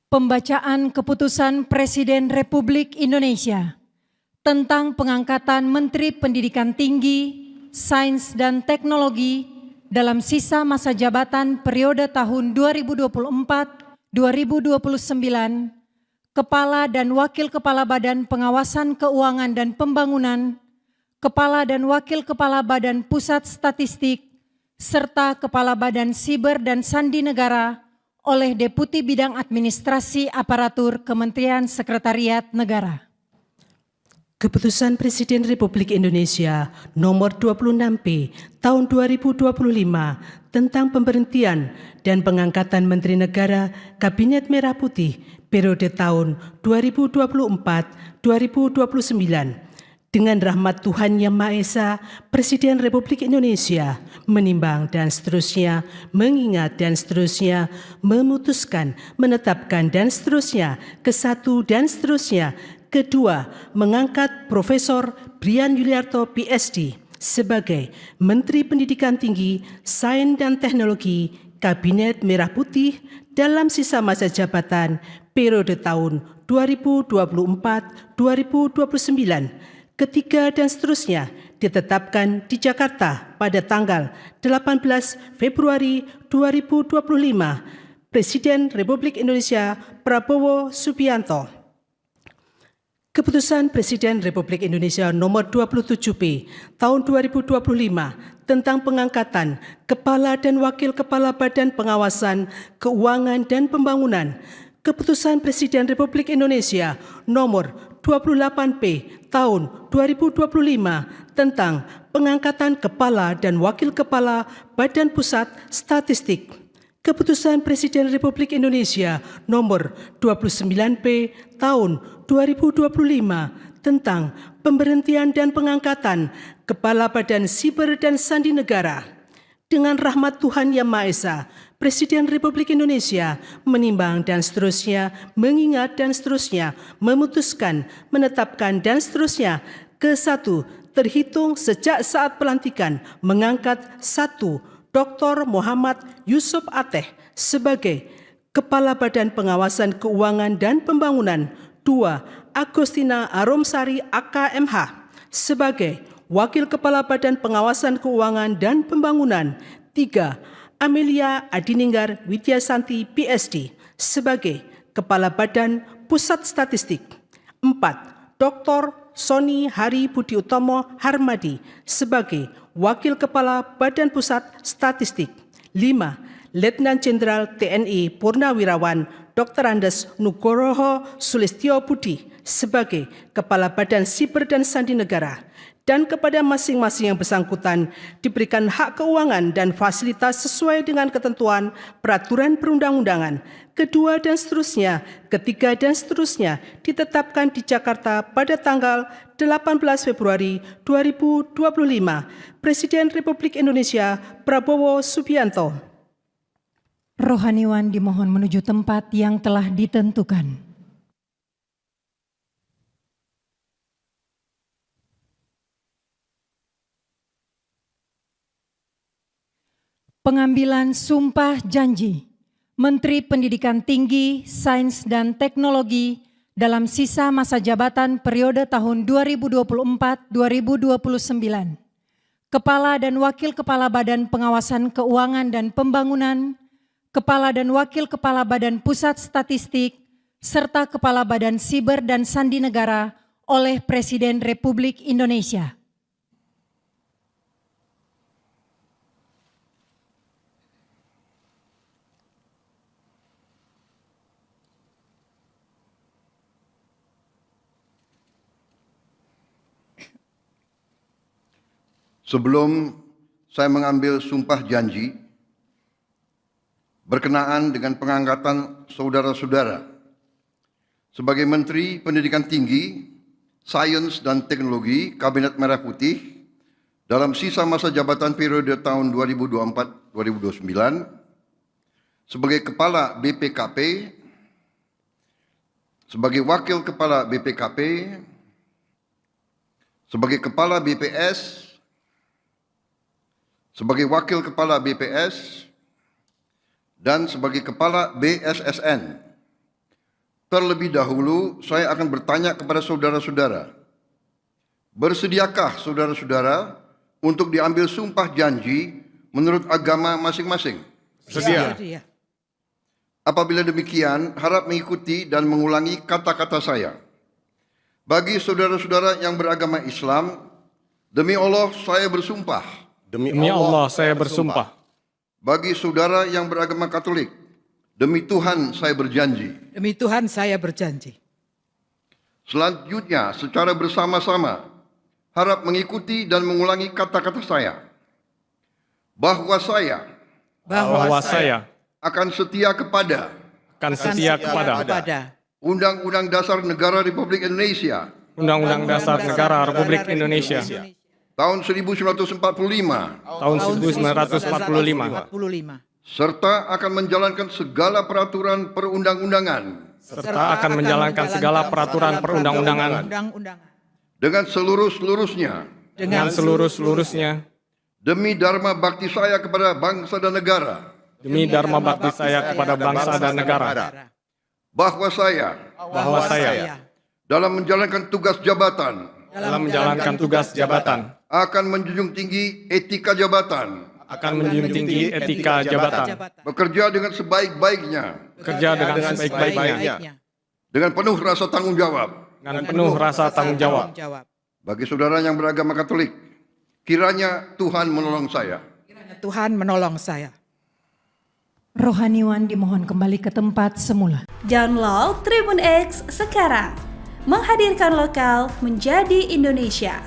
Pembacaan Keputusan Presiden Republik Indonesia tentang pengangkatan Menteri Pendidikan Tinggi, Sains dan Teknologi dalam sisa masa jabatan periode tahun 2024-2029, Kepala dan Wakil Kepala Badan Pengawasan Keuangan dan Pembangunan, Kepala dan Wakil Kepala Badan Pusat Statistik, serta Kepala Badan Siber dan Sandi Negara oleh Deputi Bidang Administrasi Aparatur Kementerian Sekretariat Negara. Keputusan Presiden Republik Indonesia Nomor 26P Tahun 2025 tentang pemberhentian dan pengangkatan Menteri Negara Kabinet Merah Putih periode tahun 2024-2029. Dengan rahmat Tuhan Yang Maha Esa, Presiden Republik Indonesia menimbang dan seterusnya, mengingat dan seterusnya, memutuskan, menetapkan dan seterusnya, kesatu dan seterusnya. Kedua, mengangkat Profesor Brian Yuliarto PhD sebagai Menteri Pendidikan Tinggi, Sains dan Teknologi Kabinet Merah Putih dalam sisa masa jabatan periode tahun 2024-2029. Ketiga dan seterusnya ditetapkan di Jakarta pada tanggal 18 Februari 2025. Presiden Republik Indonesia Prabowo Subianto. Keputusan Presiden Republik Indonesia Nomor 27P Tahun 2025 tentang pengangkatan Kepala dan Wakil Kepala Badan Pengawasan Keuangan dan Pembangunan. Keputusan Presiden Republik Indonesia Nomor 28P Tahun 2025 tentang pengangkatan Kepala dan Wakil Kepala Badan Pusat Statistik. Keputusan Presiden Republik Indonesia Nomor 29P Tahun 2025 tentang pemberhentian dan pengangkatan Kepala Badan Siber dan Sandi Negara. Dengan rahmat Tuhan Yang Maha Esa, Presiden Republik Indonesia menimbang dan seterusnya, mengingat dan seterusnya, memutuskan, menetapkan dan seterusnya. Kesatu, terhitung sejak saat pelantikan mengangkat 1. Dr. Muhammad Yusuf Ateh sebagai Kepala Badan Pengawasan Keuangan dan Pembangunan. 2. Agustina Aromsari AKMH sebagai Wakil Kepala Badan Pengawasan Keuangan dan Pembangunan. 3. Amelia Adininggar Widyasanti PhD sebagai Kepala Badan Pusat Statistik. 4. Dr. Sony Hari Budi Utomo Harmadi sebagai Wakil Kepala Badan Pusat Statistik. 5. Letnan Jenderal TNI Purnawirawan Dr. Andes Nugroho Sulistyo Budi sebagai Kepala Badan Siber dan Sandi Negara. Dan kepada masing-masing yang bersangkutan diberikan hak keuangan dan fasilitas sesuai dengan ketentuan peraturan perundang-undangan. Kedua dan seterusnya, ketiga dan seterusnya ditetapkan di Jakarta pada tanggal 18 Februari 2025. Presiden Republik Indonesia Prabowo Subianto. Rohaniwan dimohon menuju tempat yang telah ditentukan. Pengambilan sumpah janji Menteri Pendidikan Tinggi, Sains dan Teknologi dalam sisa masa jabatan periode tahun 2024-2029. Kepala dan Wakil Kepala Badan Pengawasan Keuangan dan Pembangunan, Kepala dan Wakil Kepala Badan Pusat Statistik, serta Kepala Badan Siber dan Sandi Negara oleh Presiden Republik Indonesia. Sebelum saya mengambil sumpah janji berkenaan dengan pengangkatan saudara-saudara sebagai Menteri Pendidikan Tinggi, Sains dan Teknologi Kabinet Merah Putih dalam sisa masa jabatan periode tahun 2024-2029, sebagai Kepala BPKP, sebagai Wakil Kepala BPKP, sebagai Kepala BPS, sebagai Wakil Kepala BPS, dan sebagai Kepala BSSN Terlebih dahulu, saya akan bertanya kepada saudara-saudara. Bersediakah saudara-saudara untuk diambil sumpah janji menurut agama masing-masing? Sedia. Apabila demikian, harap mengikuti dan mengulangi kata-kata saya. Bagi saudara-saudara yang beragama Islam, demi Allah saya bersumpah. Demi Allah saya bersumpah. Bagi saudara yang beragama Katolik, demi Tuhan saya berjanji. Demi Tuhan saya berjanji. Selanjutnya, secara bersama-sama, harap mengikuti dan mengulangi kata-kata saya. Bahwa saya Bahwa saya akan setia kepada akan setia kepada Undang-Undang Dasar Negara Republik Indonesia Undang-Undang Dasar Negara Republik Indonesia tahun 1945 tahun 1945 serta akan menjalankan segala peraturan perundang-undangan serta akan menjalankan segala peraturan perundang-undangan dengan seluruh-seluruhnya dengan seluruh-seluruhnya demi dharma bakti saya kepada bangsa dan negara. demi dharma bakti saya kepada bangsa dan negara. Bahwa saya dalam menjalankan tugas jabatan akan menjunjung tinggi etika jabatan, bekerja dengan sebaik-baiknya, dengan penuh rasa tanggung jawab. Bagi saudara yang beragama Katolik, kiranya Tuhan menolong saya. Tuhan menolong saya. Rohaniwan dimohon kembali ke tempat semula. Download Tribun X sekarang. Menghadirkan lokal menjadi Indonesia.